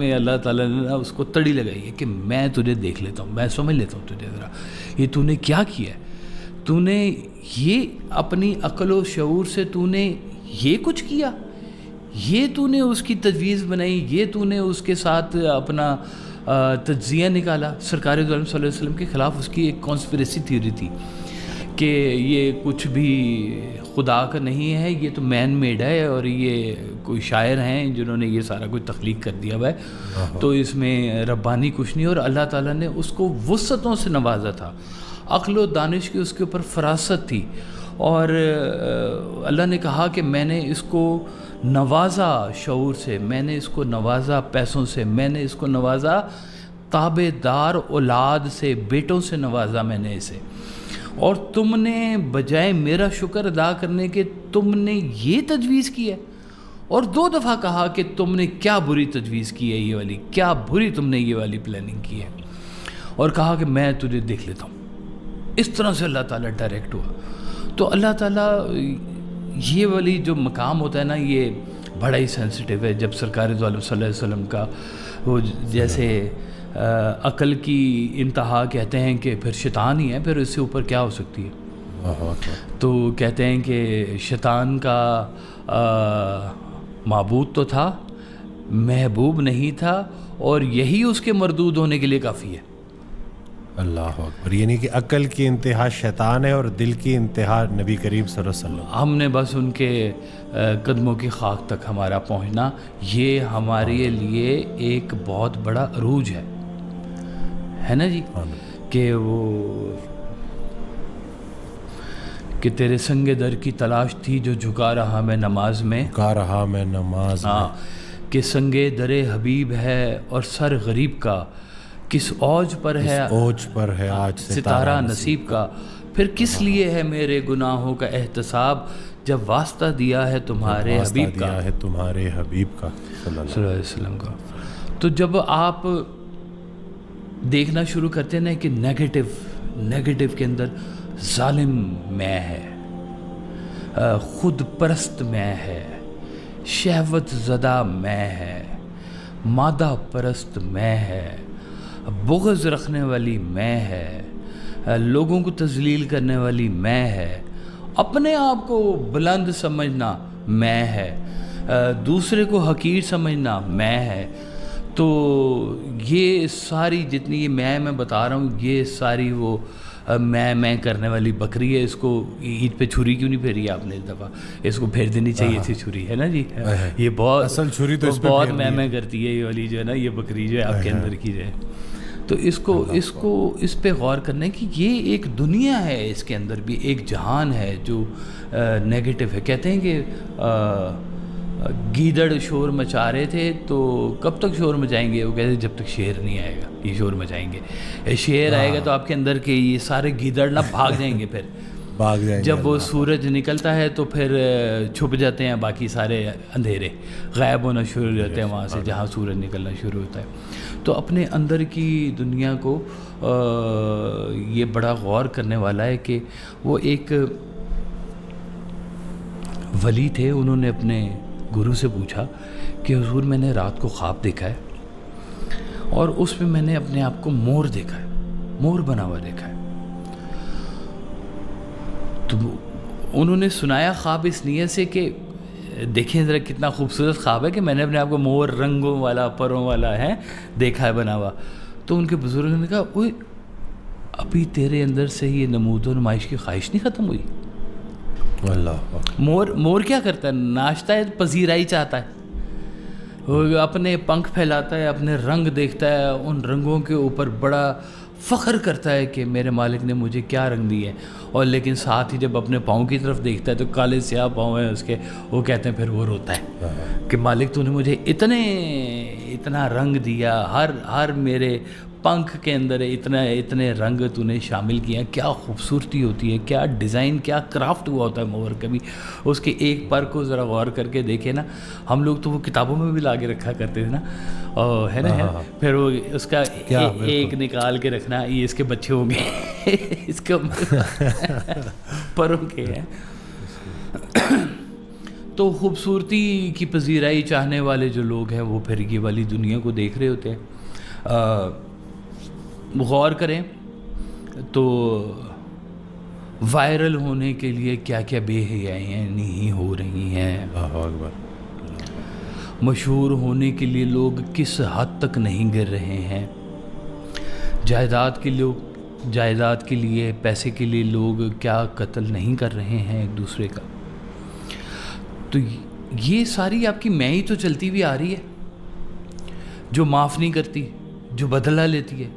میں اللہ تعالیٰ نے اس کو تڑی لگائی ہے کہ میں تجھے دیکھ لیتا ہوں، میں سمجھ لیتا ہوں تجھے ذرا، یہ تو نے کیا کیا ہے، تو نے یہ اپنی عقل و شعور سے تو نے یہ کچھ کیا، یہ تو نے اس کی تجویز بنائی، یہ تو نے اس کے ساتھ اپنا تجزیہ نکالا۔ سرکار دو عالم صلی اللہ علیہ وسلم کے خلاف اس کی ایک کانسپریسی تھیوری تھی کہ یہ کچھ بھی خدا کا نہیں ہے، یہ تو مین میڈ ہے، اور یہ کوئی شاعر ہیں جنہوں نے یہ سارا کچھ تخلیق کر دیا ہوا ہے، تو اس میں ربانی کچھ نہیں۔ اور اللہ تعالیٰ نے اس کو وسعتوں سے نوازا تھا، عقل و دانش کی اس کے اوپر فراست تھی، اور اللہ نے کہا کہ میں نے اس کو نوازا شعور سے، میں نے اس کو نوازا پیسوں سے، میں نے اس کو نوازا تابع دار اولاد سے، بیٹوں سے نوازا میں نے اسے، اور تم نے بجائے میرا شکر ادا کرنے کے تم نے یہ تجویز کی ہے، اور 2 دفعہ کہا کہ تم نے کیا بری تجویز کی ہے، یہ والی کیا بری تم نے یہ والی پلاننگ کی ہے، اور کہا کہ میں تجھے دیکھ لیتا ہوں۔ اس طرح سے اللہ تعالیٰ ڈائریکٹ ہوا۔ تو اللہ تعالیٰ یہ والی جو مقام ہوتا ہے نا، یہ بڑا ہی سینسٹیو ہے۔ جب سرکار دو عالم صلی اللہ علیہ وسلم کا وہ جیسے عقل کی انتہا کہتے ہیں کہ پھر شیطان ہی ہے، پھر اس سے اوپر کیا ہو سکتی ہے، تو کہتے ہیں کہ شیطان کا معبود تو تھا، محبوب نہیں تھا، اور یہی اس کے مردود ہونے کے لیے کافی ہے۔ اللہ اکبر، یعنی کہ عقل کی انتہا شیطان ہے اور دل کی انتہا نبی کریم صلی اللہ علیہ وسلم۔ ہم نے بس ان کے قدموں کی خاک تک ہمارا پہنچنا، یہ ہمارے لیے ایک بہت بڑا عروج ہے نا جی، کہ وہ کہ تیرے سنگ در کی تلاش تھی جو جھکا رہا میں نماز میں، ہاں، کہ سنگ در حبیب ہے اور سر غریب کا، کس اوج پر ہے آج ستارہ نصیب کا، پھر کس لیے ہے میرے گناہوں کا احتساب، جب واسطہ دیا ہے تمہارے حبیب کا صلی اللہ علیہ وسلم کا۔ تو جب آپ دیکھنا شروع کرتے ہیں نا کہ نیگیٹو کے اندر ظالم میں ہے، خود پرست میں ہے، شہوت زدہ میں ہے، مادہ پرست میں ہے، بغض رکھنے والی میں ہے، لوگوں کو تذلیل کرنے والی میں ہے، اپنے آپ کو بلند سمجھنا میں ہے، دوسرے کو حقیر سمجھنا میں ہے۔ تو یہ ساری جتنی میں بتا رہا ہوں، یہ ساری وہ میں کرنے والی بکری ہے۔ اس کو عید پہ چھری کیوں نہیں پھیری آپ نے اس دفعہ؟ اس کو پھیر دینی چاہیے تھی چھری، ہے نا جی۔ یہ بہت اصل چھری تو بہت میں کرتی ہے یہ والی جو ہے نا، یہ بکری جو ہے آپ کے اندر کی جو ہے۔ تو اس پہ غور کرنا ہے کہ یہ ایک دنیا ہے، اس کے اندر بھی ایک جہان ہے جو نیگیٹو ہے۔ کہتے ہیں کہ گیدڑ شور مچا رہے تھے، تو کب تک شور مچائیں گے؟ وہ کہتے ہیں جب تک شیر نہیں آئے گا یہ شور مچائیں گے، شیر آئے گا تو آپ کے اندر کے یہ سارے گیدڑ نہ بھاگ جائیں گے، پھر جب وہ سورج نکلتا ہے تو پھر چھپ جاتے ہیں باقی سارے اندھیرے، غائب ہونا شروع ہو جاتے ہیں وہاں سے جہاں سورج نکلنا شروع ہوتا ہے۔ تو اپنے اندر کی دنیا کو یہ بڑا غور کرنے والا ہے کہ وہ ایک ولی تھے، انہوں نے اپنے گرو سے پوچھا کہ حضور میں نے رات کو خواب دیکھا ہے، اور اس میں میں نے اپنے آپ کو مور دیکھا ہے، مور بنا ہوا دیکھا ہے۔ تو انہوں نے سنایا خواب اس نیت سے کہ دیکھیں ذرا کتنا خوبصورت خواب ہے کہ میں نے اپنے آپ کو مور رنگوں والا پروں والا ہے دیکھا ہے بنا ہوا۔ تو ان کے بزرگوں نے کہا اوئے ابھی تیرے اندر سے یہ نمود و نمائش کی خواہش نہیں ختم ہوئی؟ اللہ مور کیا کرتا ہے؟ ناشتا ہے، پذیرائی چاہتا ہے، وہ اپنے پنکھ پھیلاتا ہے، اپنے رنگ دیکھتا ہے، ان رنگوں کے اوپر بڑا فخر کرتا ہے کہ میرے مالک نے مجھے کیا رنگ دیے، اور لیکن ساتھ ہی جب اپنے پاؤں کی طرف دیکھتا ہے تو کالے سیاہ پاؤں ہیں اس کے، وہ کہتے ہیں پھر وہ روتا ہے کہ مالک تو نے مجھے اتنا رنگ دیا، ہر میرے پنکھ کے اندر اتنے رنگ تو نے شامل کیا، کیا خوبصورتی ہوتی ہے، کیا ڈیزائن، کیا کرافٹ ہوا ہوتا ہے مور کا بھی۔ اس کے ایک پر کو ذرا غور کر کے دیکھیں نا، ہم لوگ تو وہ کتابوں میں بھی لا کے رکھا کرتے تھے نا، ہے نا، پھر وہ اس کا ایک نکال کے رکھنا، یہ اس کے بچے ہوں گے اس کے پروں کے ہیں۔ تو خوبصورتی کی پذیرائی چاہنے والے جو لوگ ہیں وہ پھر یہ والی دنیا کو دیکھ رہے ہوتے ہیں. غور کریں تو وائرل ہونے کے لیے کیا کیا بے حیائیاں نہیں ہو رہی ہیں. اللہ اکبر. مشہور ہونے کے لیے لوگ کس حد تک نہیں گر رہے ہیں. جائیداد کے لیے پیسے کے لیے لوگ کیا قتل نہیں کر رہے ہیں ایک دوسرے کا. تو یہ ساری آپ کی میں ہی تو چلتی ہوئی آ رہی ہے جو معاف نہیں کرتی, جو بدلہ لیتی ہے.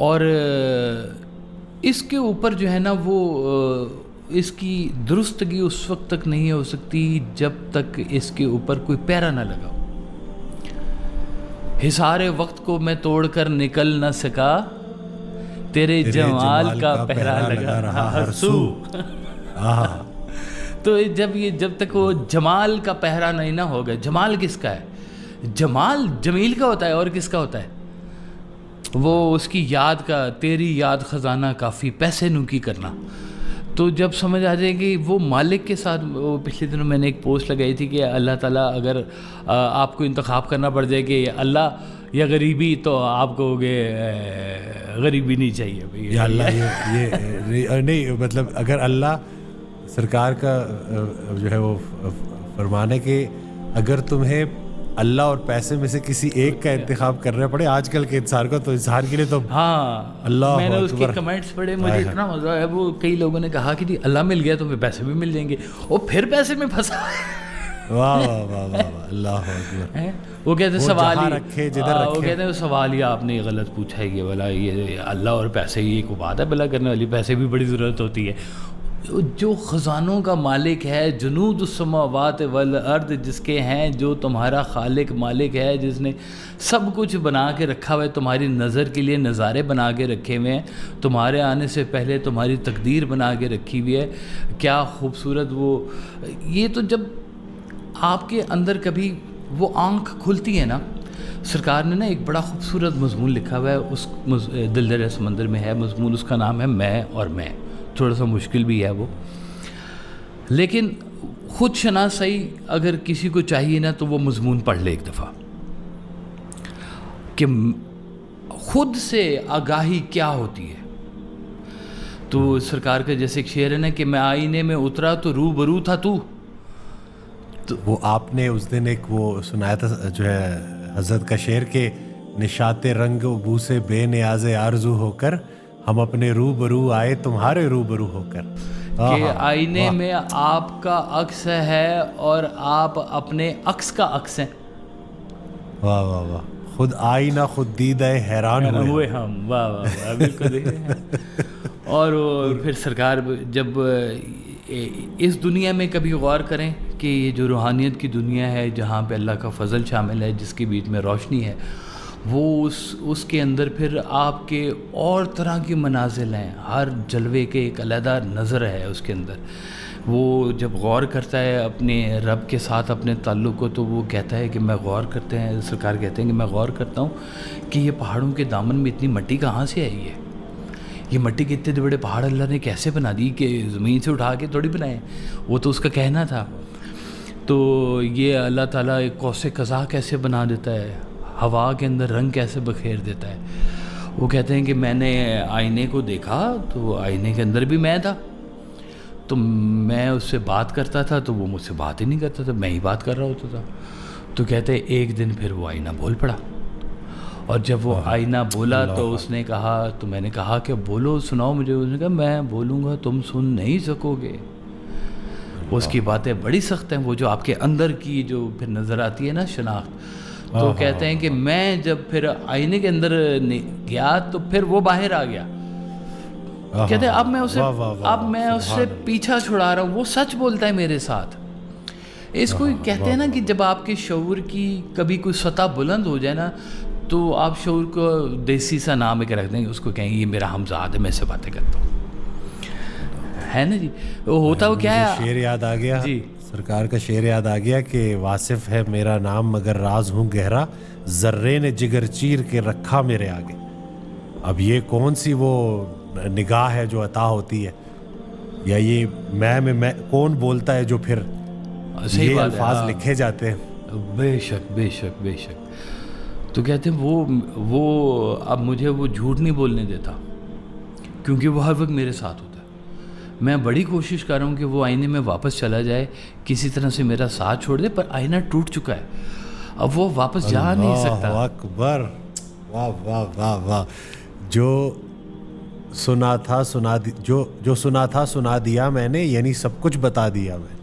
اور اس کے اوپر جو ہے نا وہ اس کی درستگی اس وقت تک نہیں ہو سکتی جب تک اس کے اوپر کوئی پیرا نہ لگا. حصار وقت کو میں توڑ کر نکل نہ سکا, تیرے جمال کا پہرا لگا رہا ہر سو. تو جب تک وہ جمال کا پہرا نہیں نہ ہوگا. جمال کس کا ہے؟ جمال جمیل کا ہوتا ہے, اور کس کا ہوتا ہے؟ وہ اس کی یاد کا, تیری یاد خزانہ کافی پیسے نو کی کرنا. تو جب سمجھ آ جائے گی وہ مالک کے ساتھ. وہ پچھلے دنوں میں نے ایک پوسٹ لگائی تھی کہ اللہ تعالیٰ اگر آپ کو انتخاب کرنا پڑ جائے کہ اللہ یا غریبی, تو آپ کہو گے غریبی نہیں چاہیے بھائی یا اللہ. یہ نہیں, مطلب اگر اللہ سرکار کا جو ہے وہ فرمانے کہ اگر تمہیں اللہ اور پیسے میں سے کسی ایک کا انتخاب کرنا پڑے آج کل کے انسان کو, تو انسان کے لیے تو ہاں. اللہ میں نے اس کے کمنٹس پڑھے, مجھے اتنا مزہ آیا. وہ کئی لوگوں نے کہا کہ جی اللہ مل گیا تو پھر پیسے بھی مل جائیں گے, اور پھر پیسے میں پھنسا. واہ واہ واہ واہ, اللہ اکبر. وہ کہتے ہیں سوال ہی رکھے جدھر رکھے, وہ کہتے ہیں سوال ہی آپ نے غلط پوچھا ہے. یہ والا یہ اللہ اور پیسے یہ کو بات ہے بلا کرنے والی, پیسے بھی بڑی ضرورت ہوتی ہے. جو خزانوں کا مالک ہے, جنود السماوات والارض جس کے ہیں, جو تمہارا خالق مالک ہے, جس نے سب کچھ بنا کے رکھا ہوا ہے, تمہاری نظر کے لیے نظارے بنا کے رکھے ہوئے ہیں, تمہارے آنے سے پہلے تمہاری تقدیر بنا کے رکھی ہوئی ہے. کیا خوبصورت وہ. یہ تو جب آپ کے اندر کبھی وہ آنکھ کھلتی ہے نا. سرکار نے نا ایک بڑا خوبصورت مضمون لکھا ہوا ہے, اس دل دریا سمندر میں ہے مضمون, اس کا نام ہے میں اور میں. تھوڑا سا مشکل بھی ہے وہ, لیکن خود شناسائی اگر کسی کو چاہیے نا تو وہ مضمون پڑھ لے ایک دفعہ کہ خود سے آگاہی کیا ہوتی ہے. تو سرکار کا جیسے ایک شعر ہے نا کہ میں آئینے میں اترا تو روبرو تھا تو وہ آپ نے اس دن ایک وہ سنایا تھا جو ہے حضرت کا شعر کہ نشاط رنگ و بو سے بے نیاز آرزو ہو کر ہم اپنے روبرو آئے تمہارے روبرو ہو کر. کہ آئینے میں آپ کا عکس ہے اور آپ اپنے عکس کا عکس ہیں. واہ واہ واہ, خود آئینہ خود دیدہ حیران ہوئے ہم. واہ واہ واہ, بالکل. اور پھر سرکار جب اس دنیا میں کبھی غور کریں کہ یہ جو روحانیت کی دنیا ہے جہاں پہ اللہ کا فضل شامل ہے, جس کے بیچ میں روشنی ہے, وہ اس کے اندر پھر آپ کے اور طرح کی منازل ہیں. ہر جلوے کے ایک علیحدہ نظر ہے اس کے اندر. وہ جب غور کرتا ہے اپنے رب کے ساتھ اپنے تعلق کو, تو وہ کہتا ہے کہ میں غور کرتے ہیں, سرکار کہتے ہیں کہ میں غور کرتا ہوں کہ یہ پہاڑوں کے دامن میں اتنی مٹی کہاں سے آئی ہے. یہ مٹی کے اتنے بڑے پہاڑ اللہ نے کیسے بنا دی, کہ زمین سے اٹھا کے تھوڑی بنائے, وہ تو اس کا کہنا تھا. تو یہ اللہ تعالیٰ ایک قوس قزح کیسے بنا دیتا ہے, ہوا کے اندر رنگ کیسے بکھیر دیتا ہے. وہ کہتے ہیں کہ میں نے آئینے کو دیکھا تو آئینے کے اندر بھی میں تھا, تو میں اس سے بات کرتا تھا تو وہ مجھ سے بات ہی نہیں کرتا تھا, میں ہی بات کر رہا ہوتا تھا. تو کہتے ہیں ایک دن پھر وہ آئینہ بول پڑا, اور جب وہ آئینہ بولا تو اس نے کہا, تو میں نے کہا کہ بولو سناؤ مجھے. اس نے کہا میں بولوں گا تم سن نہیں سکو گے. اس کی باتیں بڑی سخت ہیں, وہ جو آپ کے اندر کی جو پھر نظر آتی ہے نا شناخت. تو کہتے ہیں کہ میں جب پھر آئینے کے اندر گیا تو پھر وہ باہر آ گیا. کہتے ہیں اب میں اس سے پیچھا چھڑا رہا ہوں, وہ سچ بولتا ہے میرے ساتھ. اس کو کہتے ہیں نا کہ جب آپ کے شعور کی کبھی کوئی سطح بلند ہو جائے نا, تو آپ شعور کو دیسی سا نام ایک رکھ دیں, اس کو کہیں یہ میرا ہمزاد ہے, میں سے باتیں کرتا ہوں, ہے نا جی. وہ ہوتا وہ کیا ہے, شعر یاد آ گیا جی, سرکار کا شعر یاد آ گیا کہ واصف ہے میرا نام مگر راز ہوں گہرا, ذرے نے جگر چیر کے رکھا میرے آگے. اب یہ کون سی وہ نگاہ ہے جو عطا ہوتی ہے, یا یہ میں کون بولتا ہے جو پھر صحیح یہ بات ہے، الفاظ ہاں۔ لکھے جاتے ہیں. بے شک بے شک بے شک. تو کہتے ہیں وہ اب مجھے وہ جھوٹ نہیں بولنے دیتا کیونکہ وہ ہر وقت میرے ساتھ ہوتا ہے. میں بڑی کوشش کر رہا ہوں کہ وہ آئینے میں واپس چلا جائے, کسی طرح سے میرا ساتھ چھوڑ دے, پر آئینہ ٹوٹ چکا ہے, اب وہ واپس جا نہیں سکتا. اللہ اکبر, واہ واہ واہ واہ. جو سنا تھا سنا دیا میں نے, یعنی سب کچھ بتا دیا میں.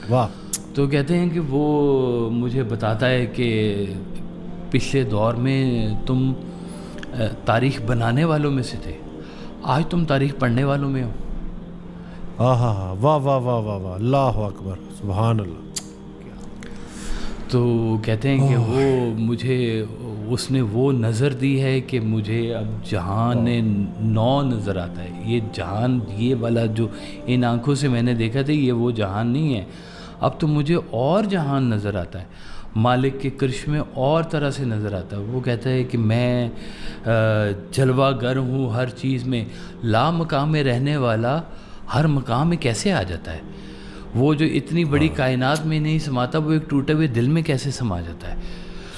واہ. تو کہتے ہیں کہ وہ مجھے بتاتا ہے کہ پچھلے دور میں تم تاریخ بنانے والوں میں سے تھے, آج تم تاریخ پڑھنے والوں میں ہو. واہ واہ واہ واہ واہ, اللہ اکبر, سبحان اللہ. تو کہتے ہیں کہ وہ مجھے اس نے وہ نظر دی ہے کہ مجھے اب جہان نو نظر آتا ہے. یہ جہان, یہ والا جو ان آنکھوں سے میں نے دیکھا تھا, یہ وہ جہان نہیں ہے. اب تو مجھے اور جہان نظر آتا ہے, مالک کے کرشمے اور طرح سے نظر آتا ہے. وہ کہتا ہے کہ میں جلوہ گر ہوں ہر چیز میں, لا مقام میں رہنے والا ہر مقام میں کیسے آ جاتا ہے. وہ جو اتنی بڑی کائنات میں نہیں سماتا, وہ ایک ٹوٹے ہوئے دل میں کیسے سما جاتا ہے.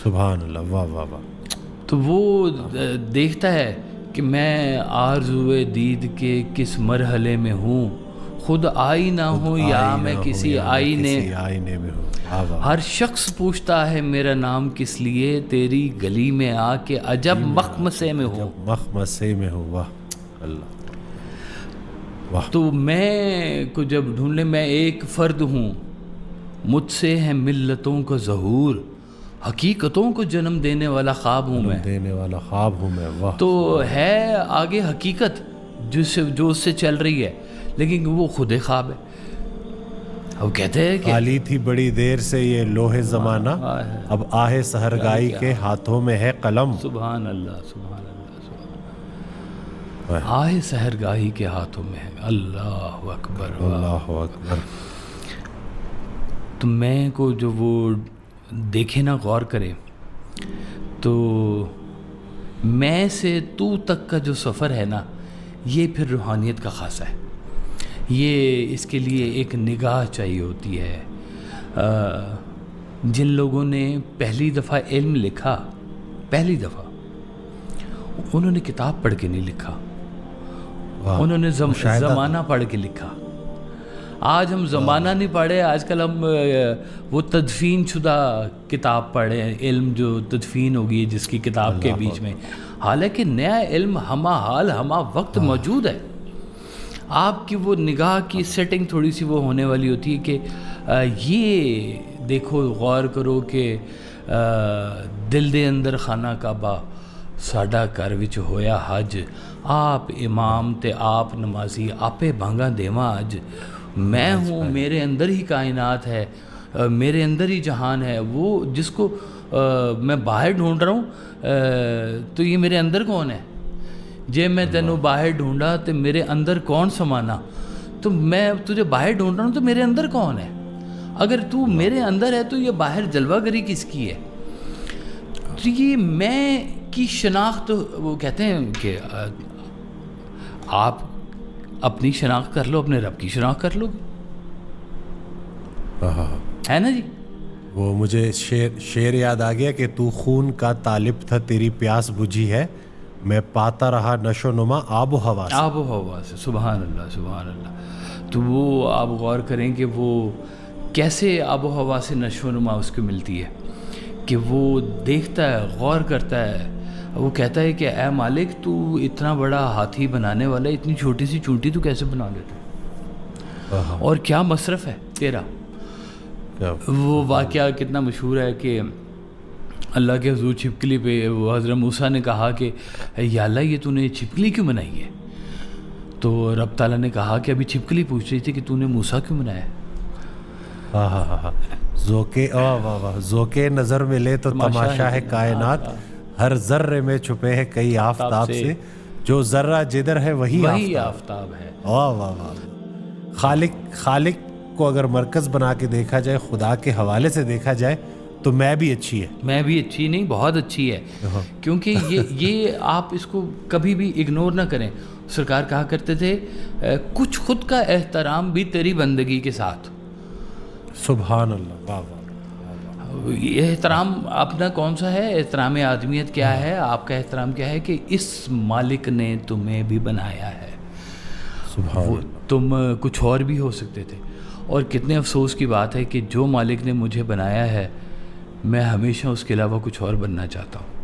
سبحان اللہ, واہ واہ واہ. تو وہ دیکھتا ہے کہ میں آرزوئے دید کے کس مرحلے میں ہوں, خود آئی نہ ہوں یا میں کسی آئینے میں ہوں. ہر شخص پوچھتا ہے میرا نام کس لیے, تیری گلی میں آ کے عجب مخمسے میں ہوں. مخمسے میں ہوں, واہ اللہ. تو میں کو جب ڈھونڈنے, میں ایک فرد ہوں, مجھ سے ہے ملتوں کا ظہور, حقیقتوں کو جنم دینے والا خواب ہوں میں, دینے والا خواب ہوں میں. واہ. تو ہے آگے حقیقت جو اس سے چل رہی ہے, لیکن وہ خود خواب ہے. وہ کہتے ہیں کہ خالی تھی بڑی دیر سے یہ لوح زمانہ, اب آہ سحرگائی کے ہاتھوں میں ہے قلم. سبحان اللہ, سبحان اللہ, آہ سحرگاہی کے ہاتھوں میں ہے. اللہ اکبر, اللہ اکبر. تو میں کو جو وہ دیکھے نا, غور کرے, تو میں سے تو تک کا جو سفر ہے نا, یہ پھر روحانیت کا خاصہ ہے. یہ اس کے لیے ایک نگاہ چاہیے ہوتی ہے. جن لوگوں نے پہلی دفعہ علم لکھا, پہلی دفعہ, انہوں نے کتاب پڑھ کے نہیں لکھا, انہوں نے زمانہ پڑھ کے لکھا. آج ہم زمانہ نہیں پڑھے, آج کل ہم وہ تدفین شدہ کتاب پڑھے, علم جو تدفین ہوگی جس کی کتاب کے بیچ میں, حالانکہ نیا علم ہمہ حال ہمہ وقت موجود ہے. آپ کی وہ نگاہ کی سیٹنگ تھوڑی سی وہ ہونے والی ہوتی ہے کہ یہ دیکھو, غور کرو کہ دل دے اندر خانہ کعبہ, ساڈا گھر وچ ہویا حج, آپ امام تے آپ نمازی, آپے بھانگا دیواں اج. میں ہوں, میرے اندر ہی کائنات ہے, میرے اندر ہی جہان ہے. وہ جس کو میں باہر ڈھونڈ رہا ہوں, تو یہ میرے اندر کون ہے؟ جے میں تینوں باہر ڈھونڈا تو میرے اندر کون سمانا؟ تو میں تجھے باہر ڈھونڈ رہا ہوں تو میرے اندر کون ہے؟ اگر تو میرے اندر ہے تو یہ باہر جلوہ گری کس کی ہے؟ تو یہ میں کی شناخت, وہ کہتے ہیں کہ آپ اپنی شناخت کر لو, اپنے رب کی شناخت کر لو, ہے نا جی. وہ مجھے شعر یاد آ گیا کہ تو خون کا طالب تھا, تیری پیاس بجھی ہے, میں پاتا رہا نشو نما آب و ہوا سے. آب و ہوا سے, سبحان اللہ, سبحان اللہ. تو وہ آپ غور کریں کہ وہ کیسے آب و ہوا سے نشو نما اس کو ملتی ہے, کہ وہ دیکھتا ہے, غور کرتا ہے. وہ کہتا ہے کہ اے مالک, تو اتنا بڑا ہاتھی بنانے والا, اتنی چھوٹی سی چونٹی تو کیسے بنا لیتا ہے, اور کیا مصرف ہے تیرا. وہ واقعہ کتنا مشہور ہے کہ اللہ کے حضور چھپکلی پہ وہ حضرت موسیٰ نے کہا کہ یا اللہ, یہ تو نے چھپکلی کیوں بنائی ہے؟ تو رب تعالیٰ نے کہا کہ ابھی چھپکلی پوچھ رہی تھی کہ تو نے موسیٰ کیوں بنایا ہے. ذوقے نظر میں لے تو تماشا ہے کائنات, ہر ذرے میں چھپے ہیں کئی آفتاب سے, جو ذرہ جدھر ہے وہی آفتاب ہے. واہ واہ واہ. خالق کو اگر مرکز بنا کے دیکھا جائے, خدا کے حوالے سے دیکھا جائے, تو میں بھی اچھی ہے. میں بھی اچھی نہیں, بہت اچھی ہے, کیونکہ یہ آپ اس کو کبھی بھی اگنور نہ کریں. سرکار کہا کرتے تھے, کچھ خود کا احترام بھی تیری بندگی کے ساتھ. سبحان اللہ، واہ واہ. یہ احترام اپنا کون سا ہے؟ احترام آدمیت کیا ہے؟ آپ کا احترام کیا ہے کہ اس مالک نے تمہیں بھی بنایا ہے. سبحان تم کچھ اور بھی ہو سکتے تھے. اور کتنے افسوس کی بات ہے کہ جو مالک نے مجھے بنایا ہے میں ہمیشہ اس کے علاوہ کچھ اور بننا چاہتا ہوں.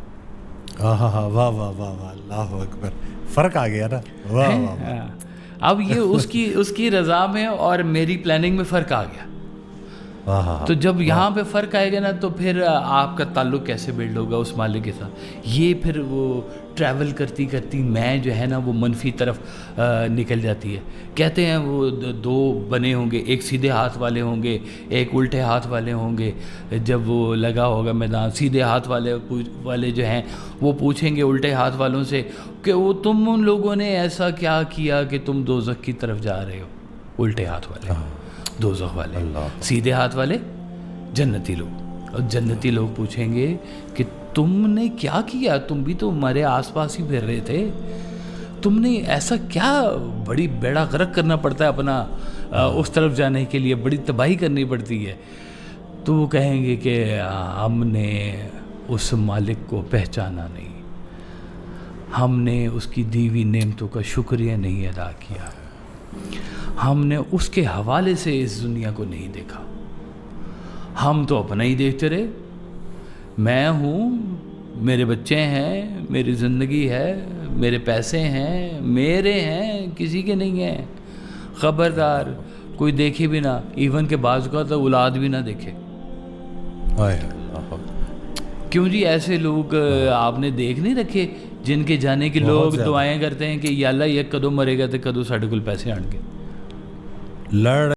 ہاں ہاں ہاں، واہ واہ واہ واہ، اللہ اکبر. فرق آ گیا نا. واہ واہ واہ. اب یہ اس کی رضا میں اور میری پلاننگ میں فرق آ گیا. تو جب یہاں پہ فرق آئے گا نا تو پھر آپ کا تعلق کیسے بلڈ ہوگا اس مالک کے ساتھ؟ یہ پھر وہ ٹریول کرتی کرتی میں جو ہے نا وہ منفی طرف نکل جاتی ہے. کہتے ہیں وہ دو بنے ہوں گے، ایک سیدھے ہاتھ والے ہوں گے، ایک الٹے ہاتھ والے ہوں گے. جب وہ لگا ہوگا میدان، سیدھے ہاتھ والے جو ہیں وہ پوچھیں گے الٹے ہاتھ والوں سے کہ وہ تم ان لوگوں نے ایسا کیا کیا کہ تم دوزخ کی طرف جا رہے ہو. الٹے ہاتھ والے دوزخ والے، سیدھے ہاتھ والے جنتی لوگ. اور جنتی لوگ پوچھیں گے کہ تم نے کیا کیا؟ تم بھی تو ہمارے آس پاس ہی پھر رہے تھے، تم نے ایسا کیا بڑی بیڑا غرق کرنا پڑتا ہے اپنا اس طرف جانے کے لیے، بڑی تباہی کرنی پڑتی ہے؟ تو وہ کہیں گے کہ ہم نے اس مالک کو پہچانا نہیں، ہم نے اس کی دی ہوئی نعمتوں کا شکریہ نہیں ادا کیا، ہم نے اس کے حوالے سے اس دنیا کو نہیں دیکھا. ہم تو اپنا ہی دیکھتے رہے. میں ہوں، میرے بچے ہیں، میری زندگی ہے، میرے پیسے ہیں، میرے ہیں، کسی کے نہیں ہیں. خبردار کوئی دیکھے بھی نہ، ایون کہ بعض کا تو اولاد بھی نہ دیکھے. کیوں جی؟ ایسے لوگ آپ نے دیکھ نہیں رکھے جن کے جانے کے لوگ دعائیں کرتے ہیں کہ یا اللہ یہ کدو مرے گا تو کدو ساڈے کول پیسے آن گے. لڑ